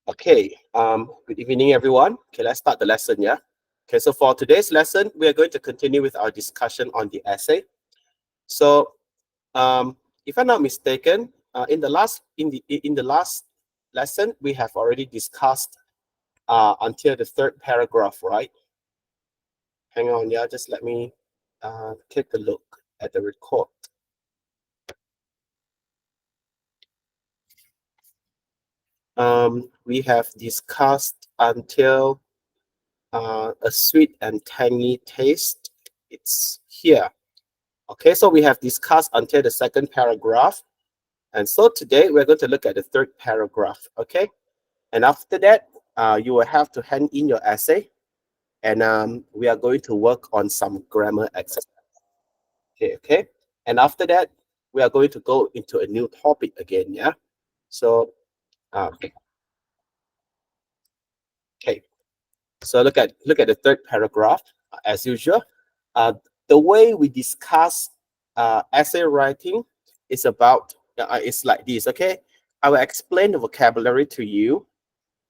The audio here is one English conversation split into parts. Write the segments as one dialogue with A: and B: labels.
A: Okay, good evening, everyone. Okay, let's start the lesson, yeah? Okay, so for today's lesson, we are going to continue with our discussion on the essay. So, if I'm not mistaken, in the last lesson, we have already discussed until the third paragraph, right? Hang on, yeah, just let me take a look at the record. We have discussed until a sweet and tangy taste. It's here. Okay, so we have discussed until the second paragraph. And so today we're going to look at the third paragraph. Okay, and after that, you will have to hand in your essay. And we are going to work on some grammar exercise. Okay. And after that, we are going to go into a new topic again. Yeah. So, okay. So look at the third paragraph. As usual, the way we discuss essay writing is about it's like this. Okay, I will explain the vocabulary to you,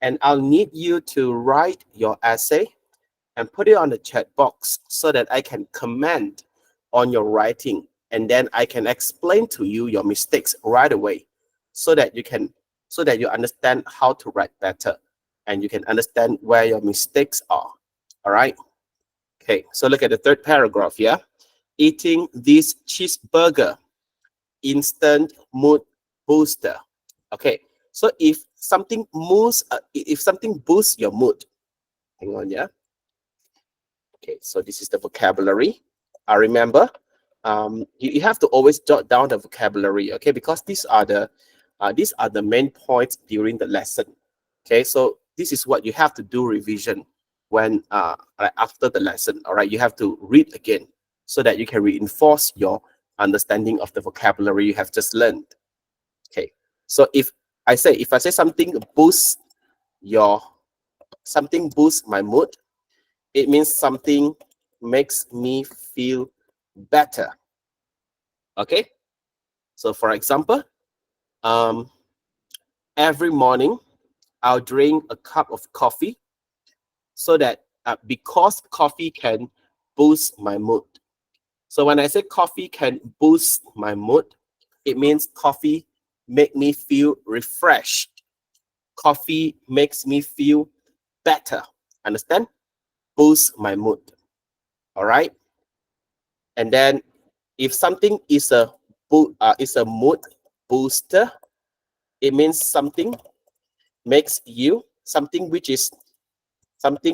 A: and I'll need you to write your essay and put it on the chat box so that I can comment on your writing, and then I can explain to you your mistakes right away, so that you understand how to write better, and you can understand where your mistakes are. All right. Okay. So look at the third paragraph. Yeah. Eating this cheeseburger, instant mood booster. Okay. So if something boosts your mood, hang on. Yeah. Okay, so this is the vocabulary. I remember, you have to always jot down the vocabulary, okay? Because these are the main points during the lesson. Okay, so this is what you have to do revision when like after the lesson. All right, you have to read again so that you can reinforce your understanding of the vocabulary you have just learned. Okay, so if I say something boosts my mood, it means something makes me feel better. Okay. So for example, um, every morning I'll drink a cup of coffee so that because coffee can boost my mood. So when I say coffee can boost my mood, it means coffee make me feel refreshed. Coffee makes me feel better. Understand? Boost my mood. All right. And then if something is a mood booster, it means something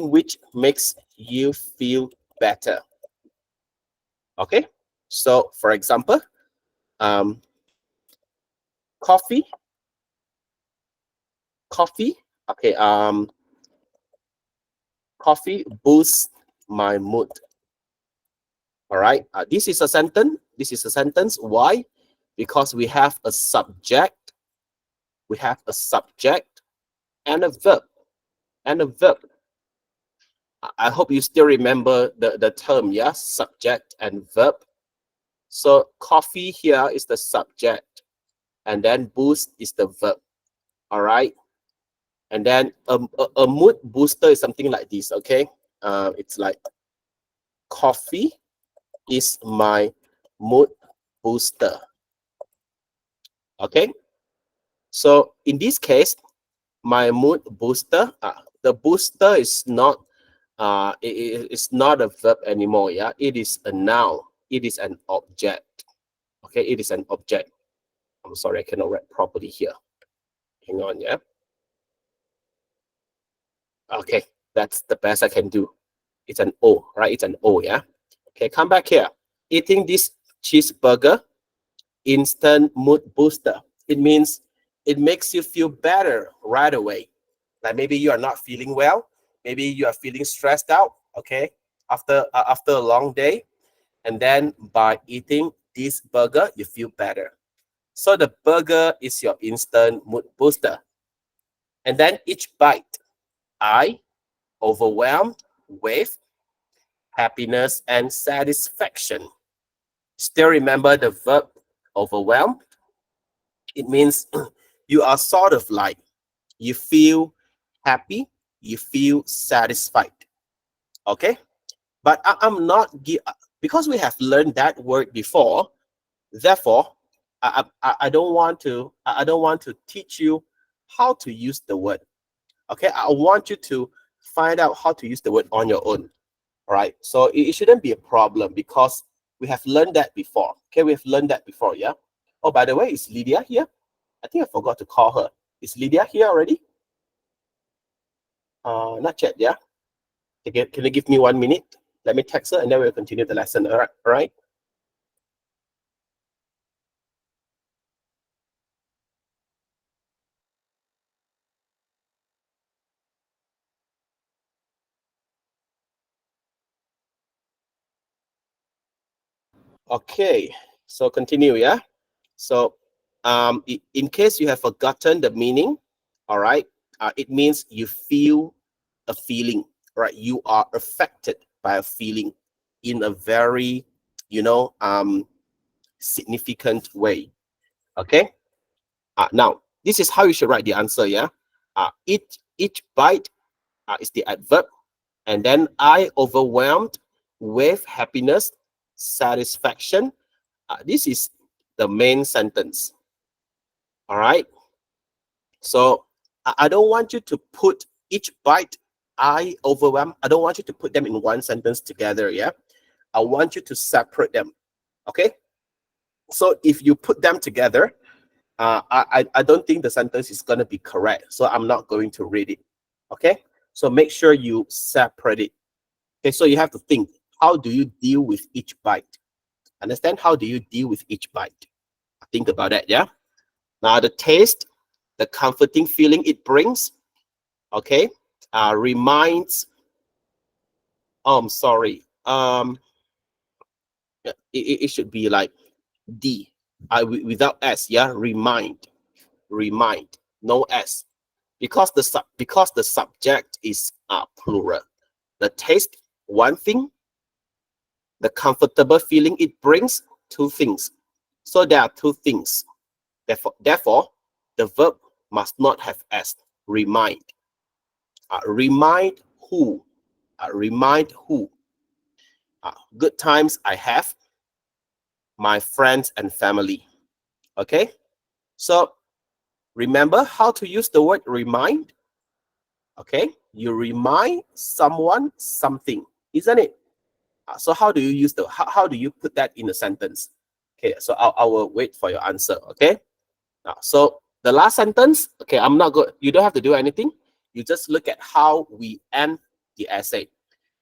A: which makes you feel better. Okay. So for example, um, coffee. Okay. Coffee boosts my mood. All right. This is a sentence. Why? Because we have a subject. We have a subject and a verb. I hope you still remember the term, yeah? Subject and verb. So coffee here is the subject, and then boost is the verb. All right. And then a mood booster is something like this. Okay. It's like coffee is my mood booster. Okay. So in this case, my mood booster, the booster is not it's not a verb anymore. Yeah, it is a noun. It is an object. Okay, it is an object. I'm sorry, I cannot write properly here. Hang on. Yeah. Okay, that's the best I can do. It's an O, right? It's an O. Yeah. Okay, come back here. Eating this cheeseburger, instant mood booster. It means it makes you feel better right away. Like maybe you are not feeling well, maybe you are feeling stressed out. Okay, after a long day, and then by eating this burger, you feel better. So the burger is your instant mood booster. And then each bite, I overwhelmed with happiness and satisfaction. Still remember the verb overwhelmed? It means you are sort of like you feel happy, you feel satisfied. Okay, but I'm not because we have learned that word before. Therefore, I don't want to teach you how to use the word. Okay, I want you to find out how to use the word on your own. All right, so it shouldn't be a problem because we have learned that before. Okay, we have learned that before. Yeah. Oh, by the way, is Lydia here? I think I forgot to call her. Is Lydia here already? Not yet. Yeah. Can you give me 1 minute? Let me text her and then we'll continue the lesson. All right. All right. Okay. So continue. Yeah. So, in case you have forgotten the meaning, all right, it means you feel a feeling, right? You are affected by a feeling in a very, significant way. Okay. Now, this is how you should write the answer. Yeah. Each bite is the adverb, and then I overwhelmed with happiness, satisfaction. This is the main sentence. All right. So I don't want you to put each bite I overwhelm. I don't want you to put them in one sentence together. Yeah. I want you to separate them. Okay. So if you put them together, I don't think the sentence is going to be correct. So I'm not going to read it. Okay. So make sure you separate it. Okay. So you have to think, how do you deal with each bite? Understand? How do you deal with each bite? Think about that. Yeah. Now the taste, the comforting feeling it brings, okay, reminds. Oh, I'm sorry. It should be like D. Without S. Yeah, remind, no S, because the subject is plural. The taste, one thing. The comfortable feeling it brings, two things. So there are two things. Therefore, the verb must not have S. Remind. Remind who? Remind who? Good times I have, my friends and family. Okay, so remember how to use the word remind. Okay, you remind someone something, isn't it? So how do you use how do you put that in a sentence? Okay, so I will wait for your answer. Okay, so the last sentence. Okay, I'm not good. You don't have to do anything. You just look at how we end the essay.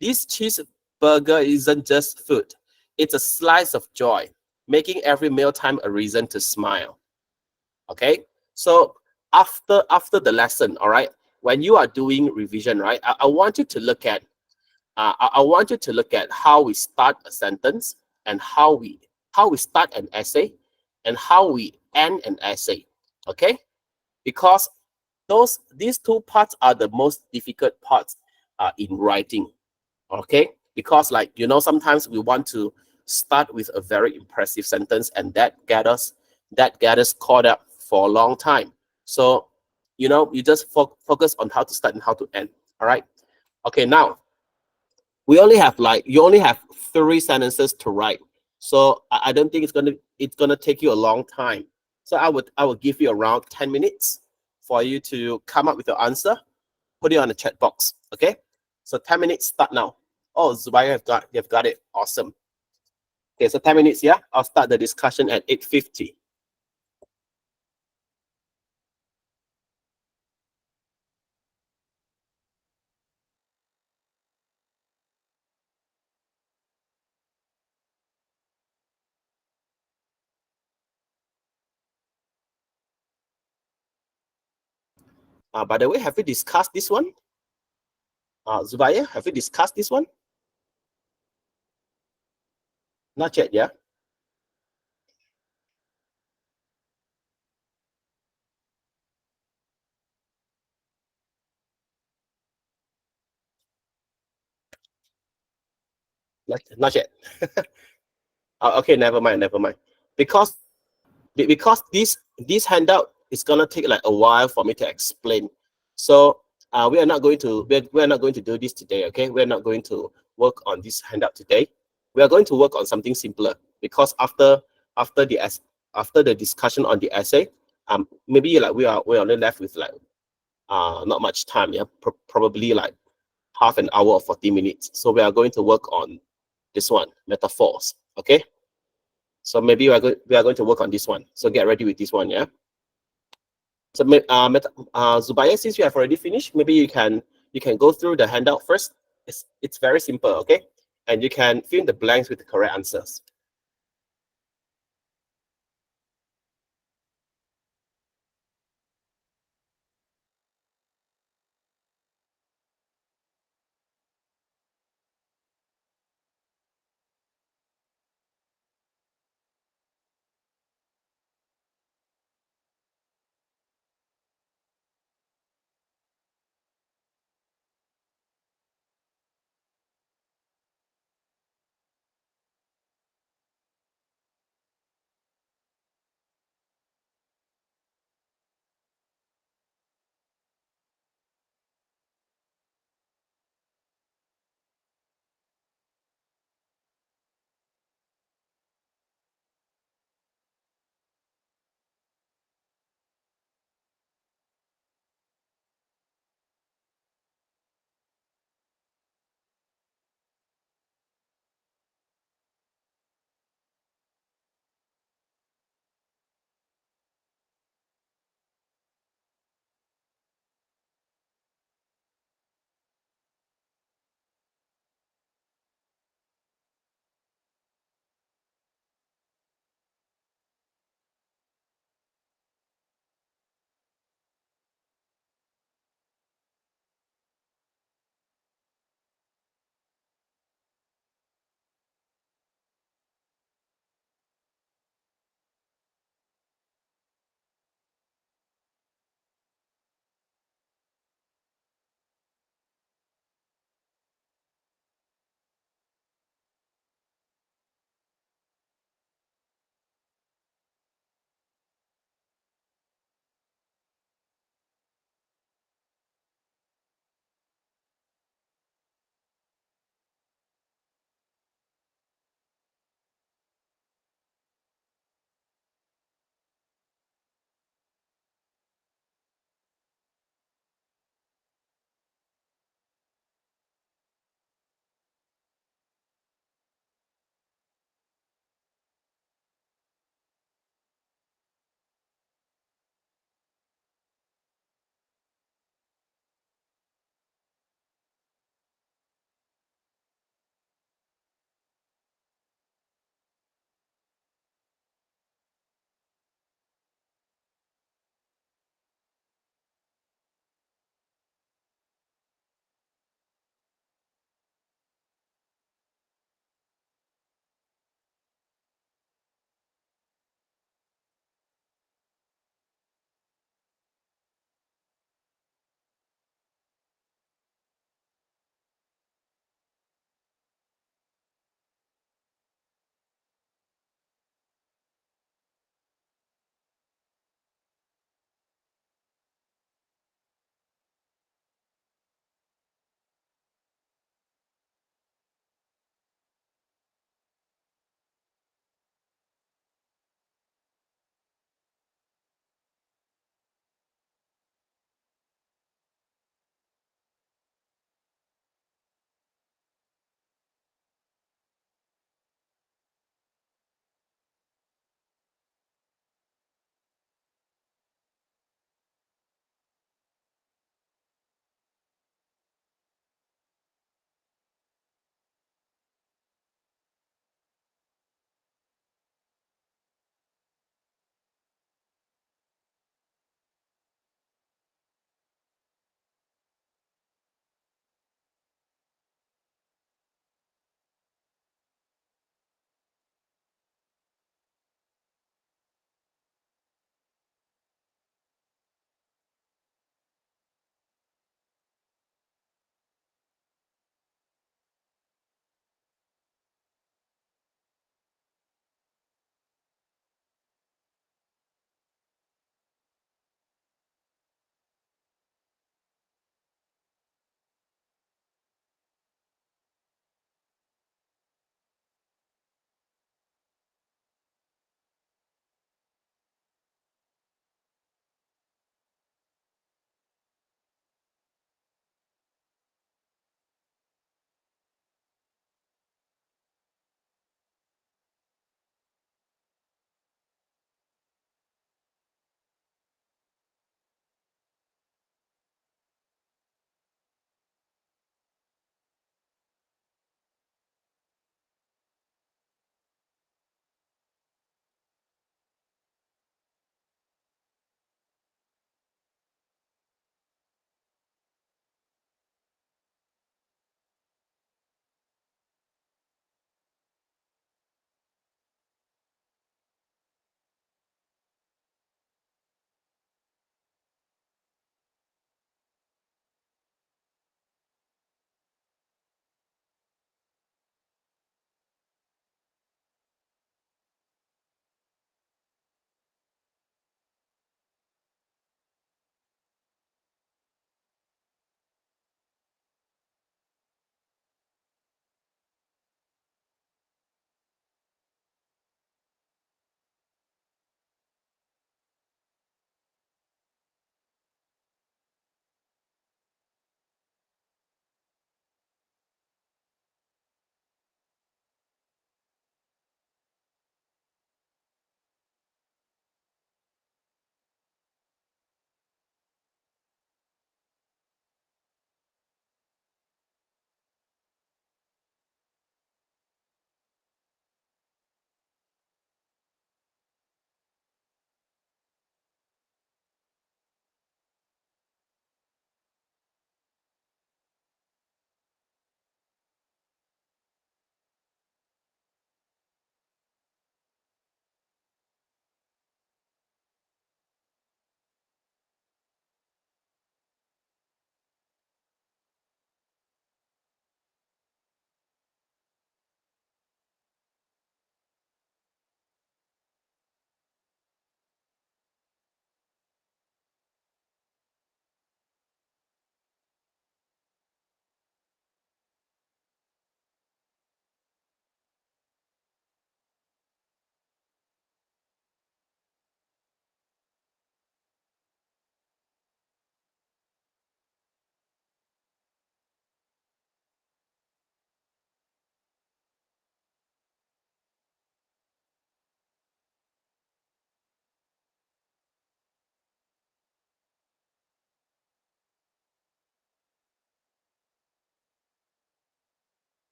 A: This cheeseburger isn't just food. It's a slice of joy, making every mealtime a reason to smile. Okay, so after the lesson, all right, when you are doing revision, right, I want you to look at I want you to look at how we start a sentence and how we start an essay and how we end an essay. Okay, because these two parts are the most difficult parts in writing. Okay, because like sometimes we want to start with a very impressive sentence and that get us caught up for a long time. So you just focus on how to start and how to end. All right. Okay, now you only have 3 sentences to write. So I don't think it's gonna take you a long time. So I would give you around 10 minutes for you to come up with your answer. Put it on the chat box. Okay, so 10 minutes start now. Oh, Zubaya, you've got it. Awesome. Okay, so 10 minutes. Yeah, I'll start the discussion at 8:50. By the way, have we discussed this one? Zubaya, have we discussed this one? Not yet. Yeah. Not yet. Okay, never mind. Because this handout is gonna take like a while for me to explain. So we are not going to we are not going to do this today. Okay, we are not going to work on this handout today. We are going to work on something simpler, because after the after the discussion on the essay, maybe like we're only left with like not much time. Yeah, probably like half an hour or 40 minutes. So we are going to work on this one, metaphors. Okay, so maybe we are going to work on this one. So get ready with this one. Yeah. So Zubaya, since you have already finished, maybe you can go through the handout first. It's very simple. Okay, and you can fill in the blanks with the correct answers.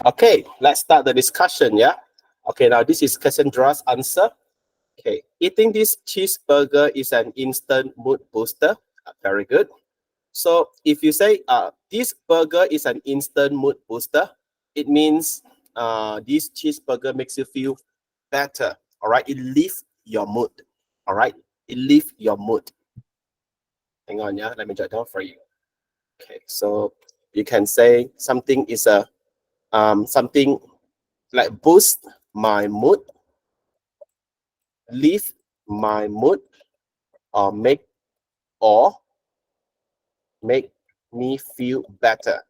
A: Okay, let's start the discussion. Yeah. Okay, now this is Cassandra's answer. Okay, eating this cheeseburger is an instant mood booster. Very good. So if you say this burger is an instant mood booster, it means this cheeseburger makes you feel better. All right, it lifts your mood. All right, it lifts your mood. Hang on, yeah, let me jot down for you. Okay, so you can say something is a something like boost my mood, lift my mood, or or make me feel better.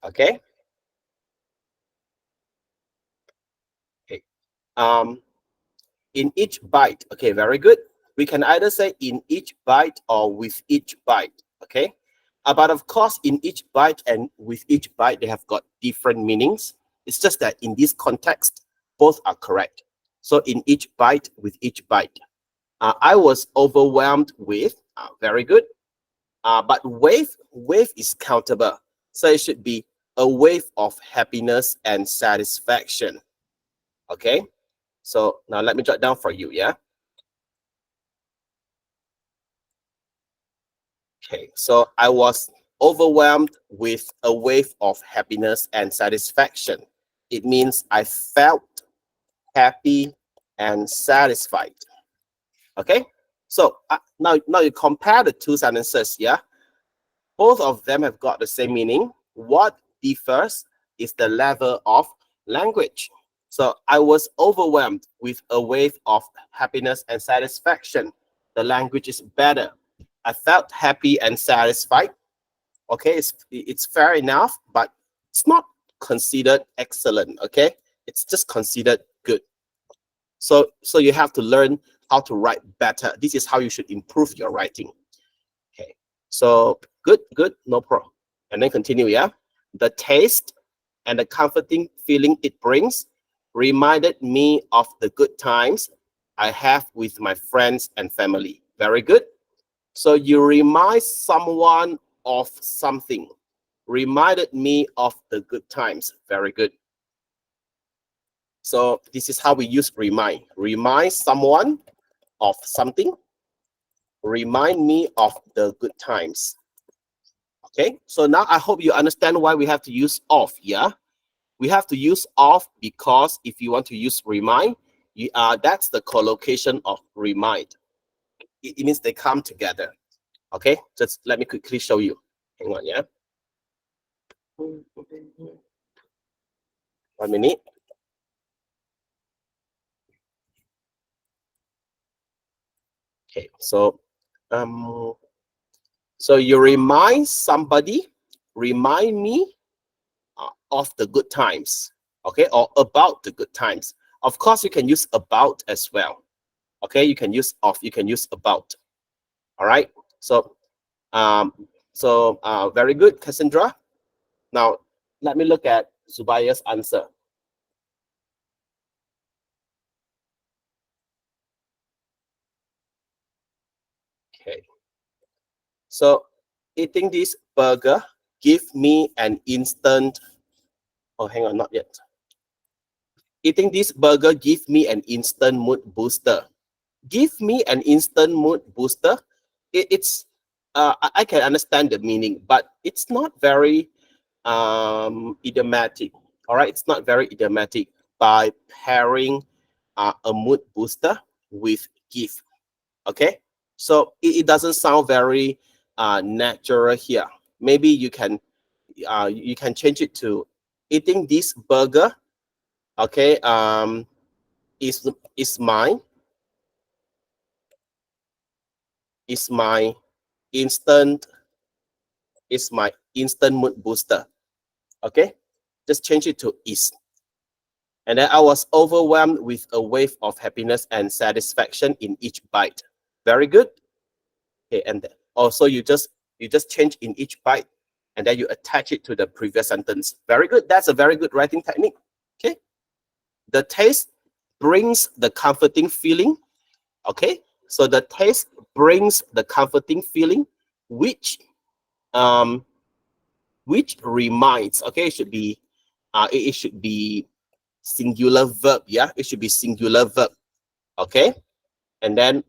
A: Okay. Okay. In each bite. Okay, very good. We can either say in each bite or with each bite. Okay. But of course, in each bite and with each bite, they have got different meanings. It's just that in this context, both are correct. So in each bite, with each bite. I was overwhelmed with, very good. But wave is countable. So it should be a wave of happiness and satisfaction. Okay. So now let me jot down for you, yeah? Okay, so I was overwhelmed with a wave of happiness and satisfaction. It means I felt happy and satisfied. Okay, so now you compare the two sentences, yeah? Both of them have got the same meaning. What differs is the level of language. So I was overwhelmed with a wave of happiness and satisfaction. The language is better. I felt happy and satisfied. Okay, it's fair enough, but it's not considered excellent. Okay, it's just considered good. So you have to learn how to write better. This is how you should improve your writing. Okay, so good, no problem. And then continue, yeah. The taste and the comforting feeling it brings reminded me of the good times I have with my friends and family. Very good. So you remind someone of something. Reminded me of the good times. Very good. So this is how we use remind. Remind someone of something. Remind me of the good times. Okay, so now I hope you understand why we have to use of. Yeah, we have to use of because if you want to use remind, that's the collocation of remind. It means they come together. Okay, just let me quickly show you. Hang on, yeah. 1 minute. Okay, so so you remind somebody, remind me of the good times, okay, or about the good times. Of course, you can use about as well. Okay, you can use of, you can use about. All right. So very good, Cassandra. Now let me look at Zubaya's answer. Okay. So eating this burger give me an instant. Oh, hang on, not yet. Eating this burger give me an instant mood booster. Give me an instant mood booster. It's I can understand the meaning, but it's not very idiomatic. All right, it's not very idiomatic by pairing a mood booster with give. Okay, so it doesn't sound very natural here. Maybe you can change it to eating this burger. Okay, is my is my instant is my instant mood booster. Okay, just change it to is. And then I was overwhelmed with a wave of happiness and satisfaction in each bite. Very good. Okay, and also you just change in each bite, and then you attach it to the previous sentence. Very good. That's a very good writing technique. Okay. The taste brings the comforting feeling. Okay. So the taste brings the comforting feeling, which reminds. Okay, it should be it should be singular verb. Yeah, it should be singular verb. Okay, and then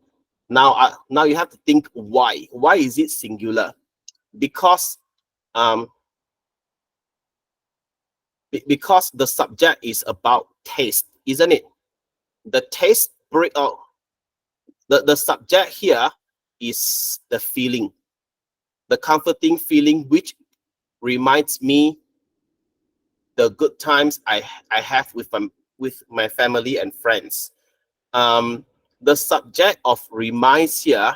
A: now you have to think why. Why is it singular? Because because the subject is about taste, isn't it? The taste bring out the subject here is the feeling, the comforting feeling which reminds me the good times I have with my family and friends. The subject of reminds here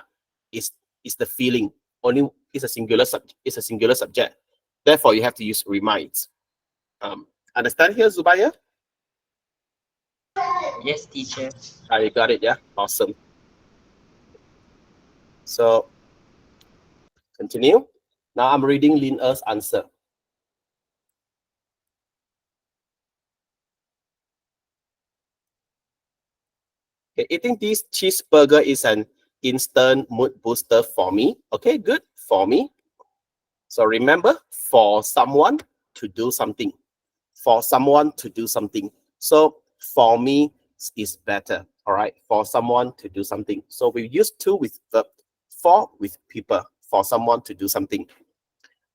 A: is the feeling. Only is a singular subject. It's a singular subject. Therefore, you have to use reminds. Understand here, Zubaya?
B: Yes, teacher.
A: You got it. Yeah, awesome. So continue. Now I'm reading Lin Er's answer. Okay, eating this cheeseburger is an instant mood booster for me. Okay, good for me. So remember, for someone to do something. For someone to do something. So for me is better. All right, for someone to do something. So we use to with verb, for with people, for someone to do something.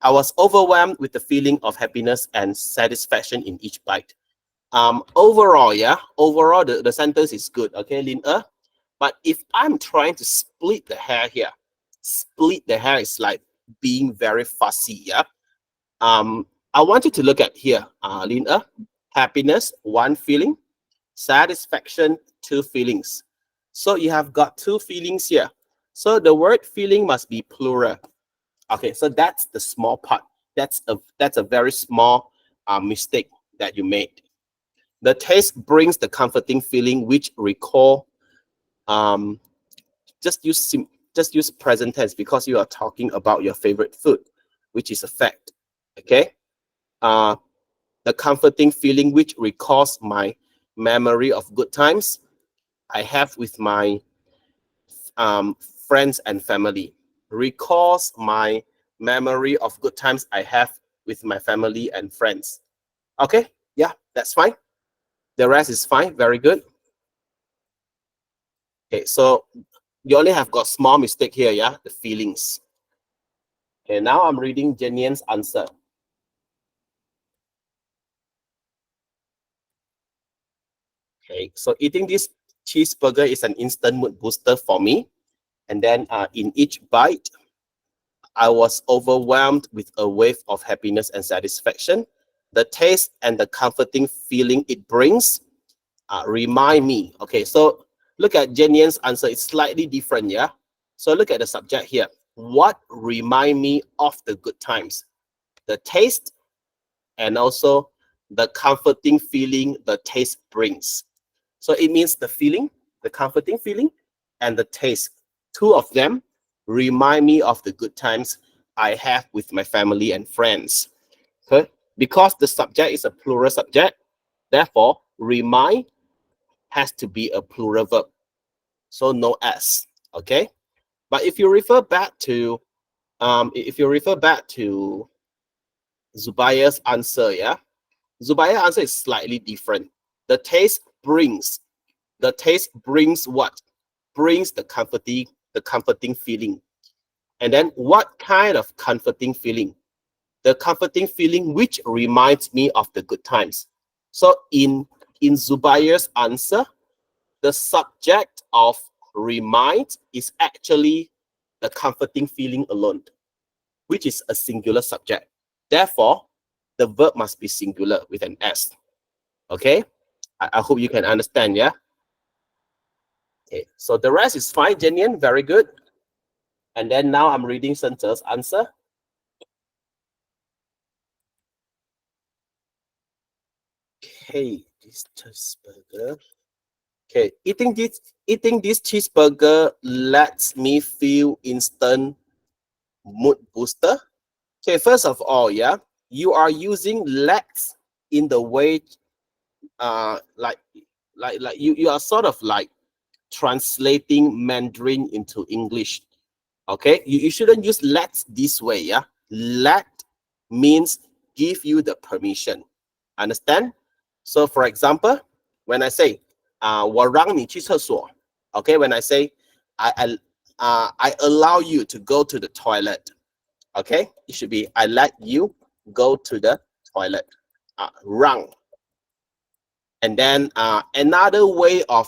A: I was overwhelmed with the feeling of happiness and satisfaction in each bite. Overall, yeah, overall the sentence is good. Okay, Lin Er. But if I'm trying to split the hair here, split the hair is like being very fussy. Yeah. I want you to look at here, Lin Er. Happiness, one feeling. Satisfaction, two feelings. So you have got two feelings here. So the word feeling must be plural. Okay, so that's the small part. That's a very small mistake that you made. The taste brings the comforting feeling which recall. Um, just use present tense because you are talking about your favorite food, which is a fact. Okay. The comforting feeling which recalls my memory of good times I have with my friends and family. Recalls my memory of good times I have with my family and friends. Okay, yeah, that's fine. The rest is fine. Very good. Okay, so you only have got small mistake here, yeah, the feelings. Okay, now I'm reading Jenian's answer. Okay, so eating this cheeseburger is an instant mood booster for me. And then in each bite, I was overwhelmed with a wave of happiness and satisfaction. The taste and the comforting feeling it brings remind me. Okay, so look at Jenian's answer. It's slightly different, yeah? So look at the subject here. What remind me of the good times? The taste and also the comforting feeling the taste brings. So it means the feeling, the comforting feeling, and the taste. Two of them remind me of the good times I have with my family and friends. Okay? Because the subject is a plural subject, therefore, remind has to be a plural verb. So no S. Okay? But if you refer back to Zubaya's answer, yeah, Zubaya's answer is slightly different. The taste brings what? Brings the comforting feeling. And then what kind of comforting feeling? The comforting feeling which reminds me of the good times. So in Zubair's answer, the subject of remind is actually the comforting feeling alone, which is a singular subject. Therefore, the verb must be singular with an S. Okay? I hope you can understand, yeah? Okay, so the rest is fine, Jenian, very good. And then now I'm reading Senter's answer. Okay, this cheeseburger. Okay, eating this cheeseburger lets me feel instant mood booster. Okay, first of all, yeah, you are using lets in the way like you are sort of like translating Mandarin into English. Okay, you shouldn't use let this way. Yeah, let means give you the permission. Understand? So for example, when I say 我让你去厕所, okay, when I say I allow you to go to the toilet, okay, it should be I let you go to the toilet. 让. And then another way of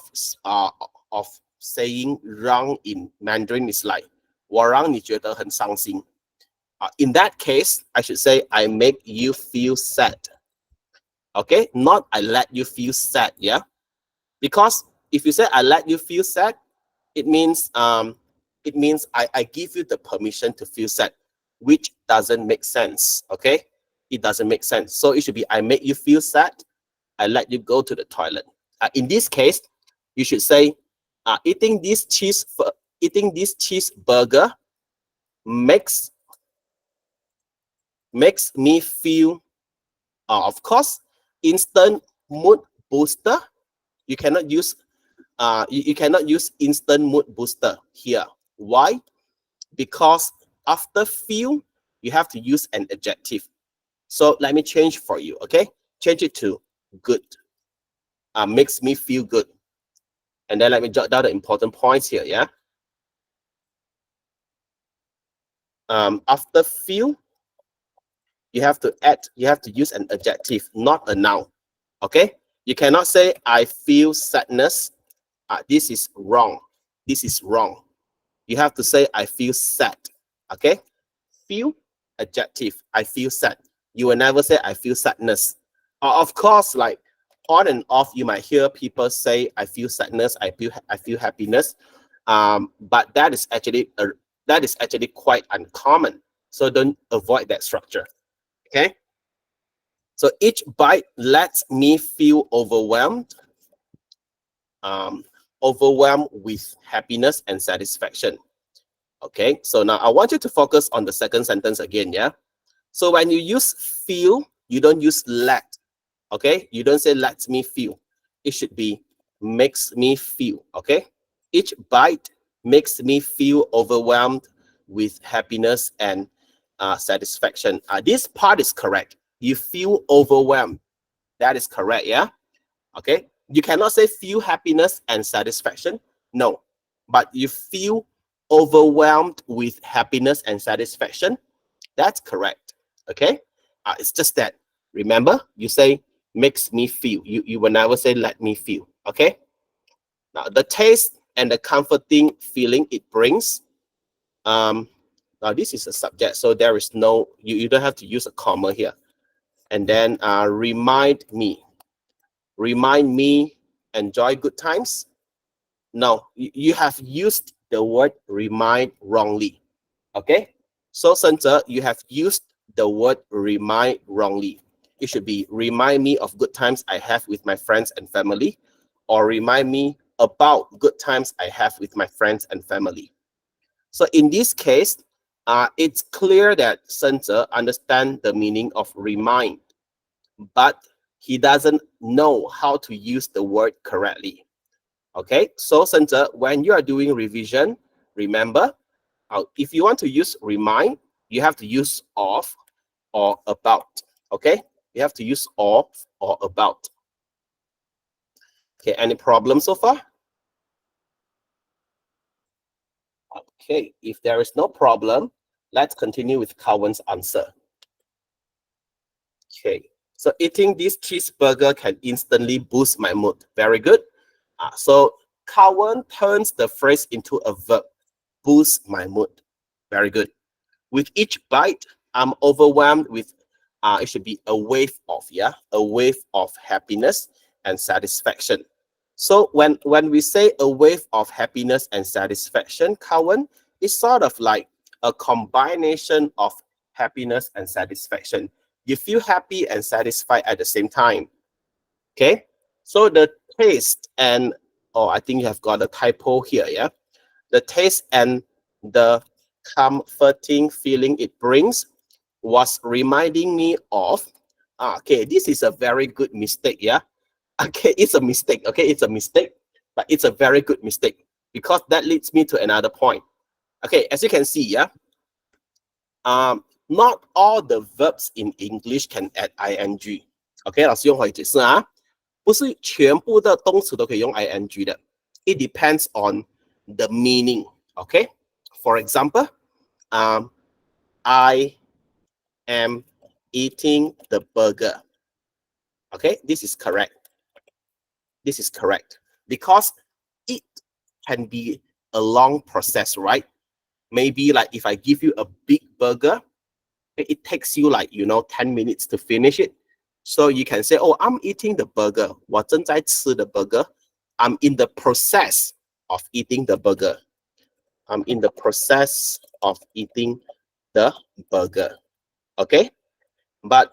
A: saying 让 in Mandarin is like 我让你觉得很伤心. In that case, I should say I make you feel sad. Okay, not I let you feel sad, yeah? Because if you say I let you feel sad, it means I give you the permission to feel sad, which doesn't make sense, okay? It doesn't make sense. So it should be I make you feel sad, I let you go to the toilet. In this case, you should say eating this cheeseburger makes me feel, of course, instant mood booster. You cannot use you cannot use instant mood booster here. Why? Because after feel, you have to use an adjective. So let me change for you, okay? Change it to good. Makes me feel good. And then let me jot down the important points here, yeah? After feel, you have to use an adjective, not a noun, okay? You cannot say I feel sadness. This is wrong. This is wrong. You have to say I feel sad, okay? Feel, adjective, I feel sad. You will never say I feel sadness. Of course, like on and off, you might hear people say I feel sadness, I feel happiness, but that is actually quite uncommon. So don't avoid that structure. Okay. So each bite lets me feel overwhelmed, overwhelmed with happiness and satisfaction. Okay. So now I want you to focus on the second sentence again. Yeah. So when you use feel, you don't use let. Okay. You don't say lets me feel. It should be makes me feel. Okay. Each bite makes me feel overwhelmed with happiness and satisfaction. This part is correct. You feel overwhelmed. That is correct, yeah? Okay. You cannot say feel happiness and satisfaction. No. But you feel overwhelmed with happiness and satisfaction. That's correct. Okay. It's just that. Remember, you say makes me feel. You will never say let me feel. Okay. Now the taste and the comforting feeling it brings. Now this is a subject, so there is no, you don't have to use a comma here. And then remind me, enjoy good times. No, you have used the word remind wrongly. Okay, so center, you have used the word remind wrongly. It should be remind me of good times I have with my friends and family, or remind me about good times I have with my friends and family. So in this case, it's clear that Center understands the meaning of remind, but he doesn't know how to use the word correctly. Okay, so Center, when you are doing revision, remember, if you want to use remind, you have to use of or about. Okay, you have to use of or about. Okay, any problems so far? Okay, if there is no problem, let's continue with Cowan's answer. Okay, so eating this cheeseburger can instantly boost my mood. Very good. So Cowan turns the phrase into a verb, boost my mood. Very good. With each bite, I'm overwhelmed with, it should be a wave of, yeah, a wave of happiness and satisfaction. So when we say a wave of happiness and satisfaction, Cowan, it's sort of like a combination of happiness and satisfaction. You feel happy and satisfied at the same time. Okay, so the taste and, oh, I think you have got a typo here, yeah? The taste and the comforting feeling it brings was reminding me of, okay, this is a very good mistake, yeah? Okay, it's a mistake, okay? It's a mistake, but it's a very good mistake because that leads me to another point. Okay, as you can see, yeah, not all the verbs in English can add ing. OK， 老师用华语解释啊，不是全部的动词都可以用 ing 的。It depends on the meaning. OK, for example, I am eating the burger. Okay, this is correct. This is correct because it can be a long process, right? Maybe like if I give you a big burger, it takes you like 10 minutes to finish it. So you can say, oh, I'm eating the burger. 我正在吃的 burger. I'm in the process of eating the burger. I'm in the process of eating the burger. Okay? But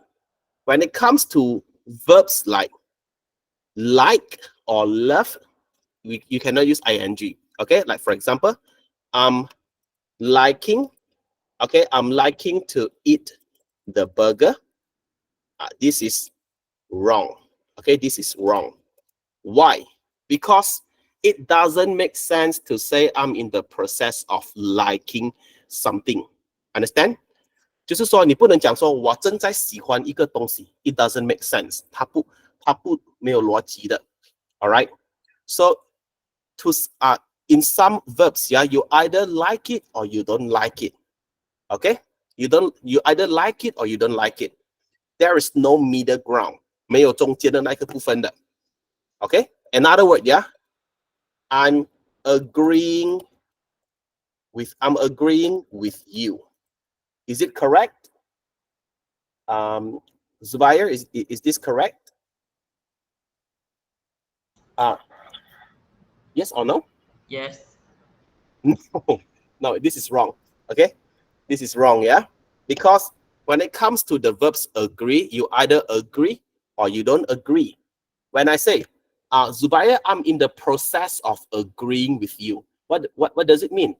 A: when it comes to verbs like or love, you cannot use ing. Okay? Like for example, I'm liking. Okay, I'm liking to eat the burger. This is wrong. Okay, this is wrong. Why? Because it doesn't make sense to say I'm in the process of liking something. Understand? 就是说你不能讲说我正在喜欢一个东西 ，it doesn't make sense，它不没有逻辑的 ，all right? So to in some verbs, yeah, you either like it or you don't like it, okay? You either like it or you don't like it. There is no middle ground， 没有中间的那个部分的 ，okay? Another word, yeah, I'm agreeing with you. Is it correct? Zubair, is this correct? Yes or no?
B: Yes.
A: No, this is wrong. Okay, this is wrong. Yeah, because when it comes to the verbs agree, you either agree or you don't agree. When I say, Zubair, I'm in the process of agreeing with you. What does it mean?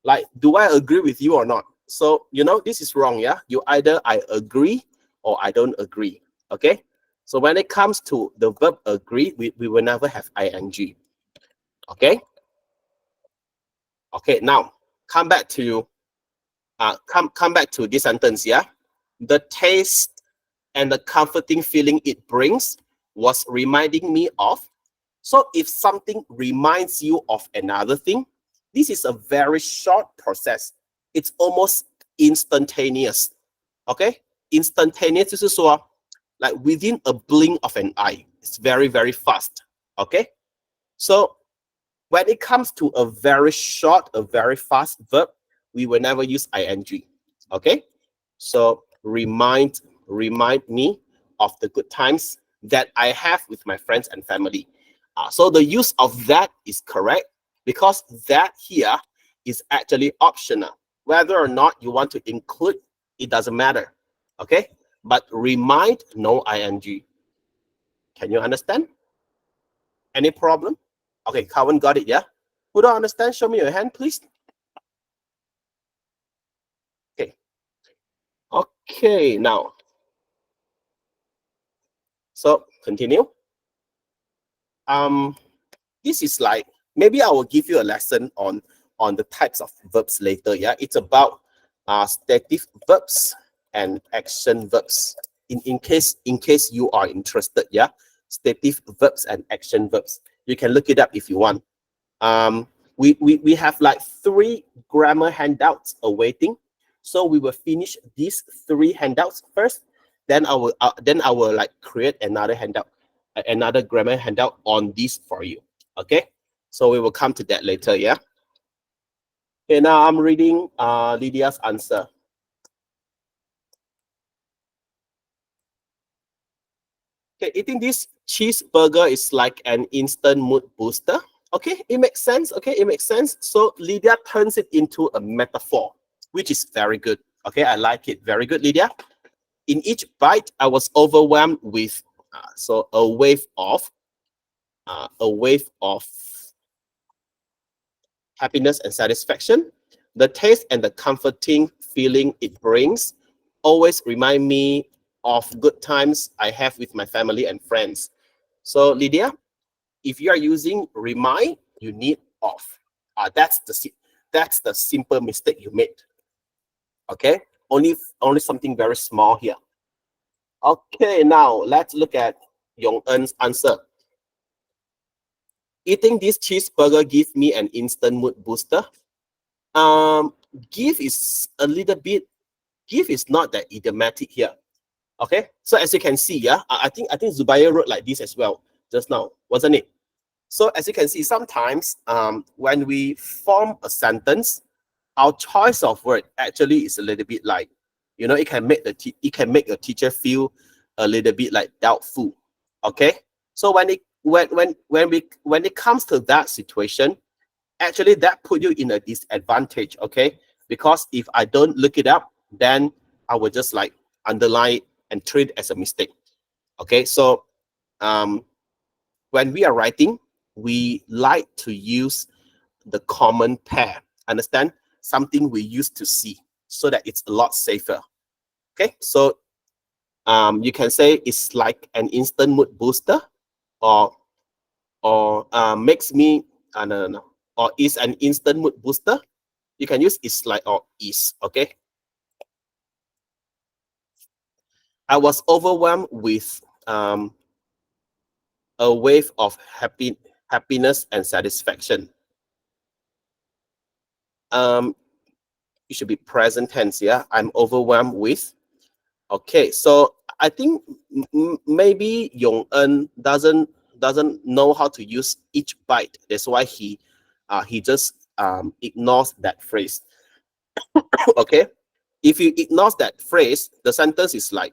A: Like, do I agree with you or not? So this is wrong. Yeah, you either I agree or I don't agree. Okay. So when it comes to the verb agree, we will never have ing. Okay. Okay, now come back to this sentence. Yeah, the taste and the comforting feeling it brings was reminding me of. So if something reminds you of another thing, this is a very short process. It's almost instantaneous. Okay, instantaneous 就是说 like within a blink of an eye. It's very, very fast. Okay, so when it comes to a very short, a very fast verb, we will never use ing. Okay, so remind me of the good times that I have with my friends and family. So the use of that is correct because that here is actually optional. Whether or not you want to include, it doesn't matter. Okay, but remind, no ing. Can you understand? Any problem? Okay, Cowan got it, yeah? Who don't understand, show me your hand, please. Okay. Okay, now. So, continue. This is like, maybe I will give you a lesson on the types of verbs later, yeah? It's about stative verbs and action verbs. In case you are interested, yeah? Stative verbs and action verbs. You can look it up if you want. We have like 3 grammar handouts awaiting. So we will finish these 3 handouts first. Then I will like create another handout, another grammar handout on this for you. Okay. So we will come to that later. Yeah. Okay. Now I'm reading Lydia's answer. Okay, eating this cheeseburger is like an instant mood booster. Okay, it makes sense. Okay, it makes sense. So Lydia turns it into a metaphor, which is very good. Okay, I like it. Very good, Lydia. In each bite, I was overwhelmed with a wave of happiness and satisfaction. The taste and the comforting feeling it brings always remind me of good times I have with my family and friends. So Lydia, if you are using remind, you need off. That's the simple mistake you made. Okay, only something very small here. Okay, now let's look at Yong En's answer. Eating this cheeseburger gives me an instant mood booster. Um, give is a little bit, give is not that idiomatic here. Okay, so as you can see, yeah, I think Zubair wrote like this as well just now, wasn't it? So as you can see, sometimes when we form a sentence, our choice of word actually is a little bit like, you know, it can make it can make your teacher feel a little bit like doubtful. Okay, so when it comes to that situation, actually that put you in a disadvantage. Okay, because if I don't look it up, then I will just like underline it and treat it as a mistake. Okay, so um when we are writing, we like to use the common pair. Understand? Something we used to see, so that it's a lot safer. Okay, so you can say it's like an instant mood booster, or makes me, no, no, no, or is an instant mood booster. You can use is like or is. Okay, I was overwhelmed with a wave of happiness and satisfaction. Um, it should be present tense. Yeah, I'm overwhelmed with. Okay, so I think maybe Yong En doesn't know how to use each bite. That's why he just ignores that phrase. Okay, if you ignore that phrase, the sentence is like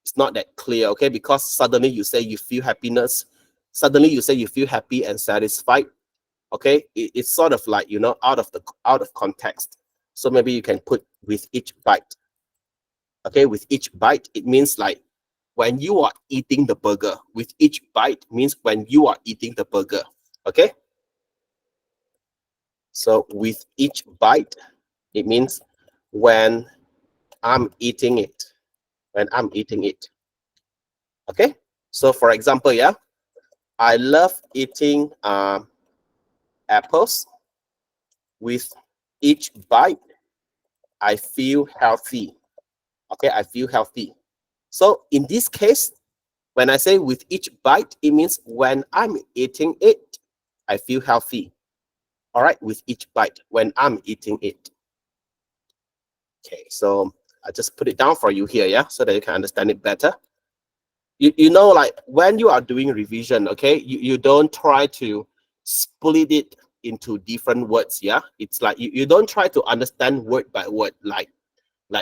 A: it's not that clear. Okay, because suddenly you say you feel happiness, suddenly you say you feel happy and satisfied. Okay, it's sort of like, you know, out of context. So maybe you can put with each bite. Okay, with each bite, it means like when you are eating the burger. With each bite means when you are eating the burger. Okay, so with each bite, it means when I'm eating it. When I'm eating it. Okay, so for example, yeah, I love eating apples. With each bite, I feel healthy. Okay, I feel healthy. So in this case, when I say with each bite, it means when I'm eating it, I feel healthy. All right, with each bite, when I'm eating it. Okay, so I just put it down for you here, yeah, so that you can understand it better. You know, like when you are doing revision, okay, you don't try to split it into different words, yeah. It's like you don't try to understand word by word, like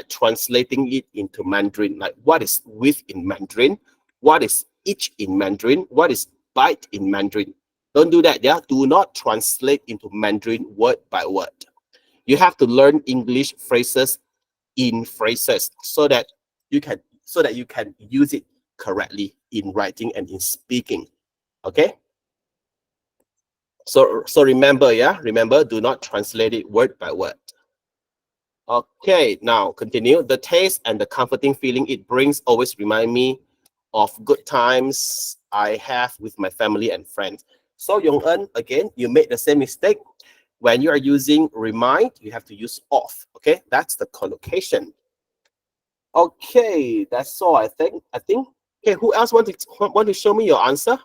A: translating it into Mandarin, like what is with in Mandarin, what is each in Mandarin, what is bite in Mandarin. Don't do that, yeah. Do not translate into Mandarin word by word. You have to learn English phrases in phrases so that you can use it correctly in writing and in speaking. Okay. So remember, yeah, remember, do not translate it word by word. Okay, now continue. The taste and the comforting feeling it brings always remind me of good times I have with my family and friends. So Yong En, again, you made the same mistake. When you are using remind, you have to use of. Okay, that's the collocation. Okay, that's all I think. Okay, who else want to show me your answer?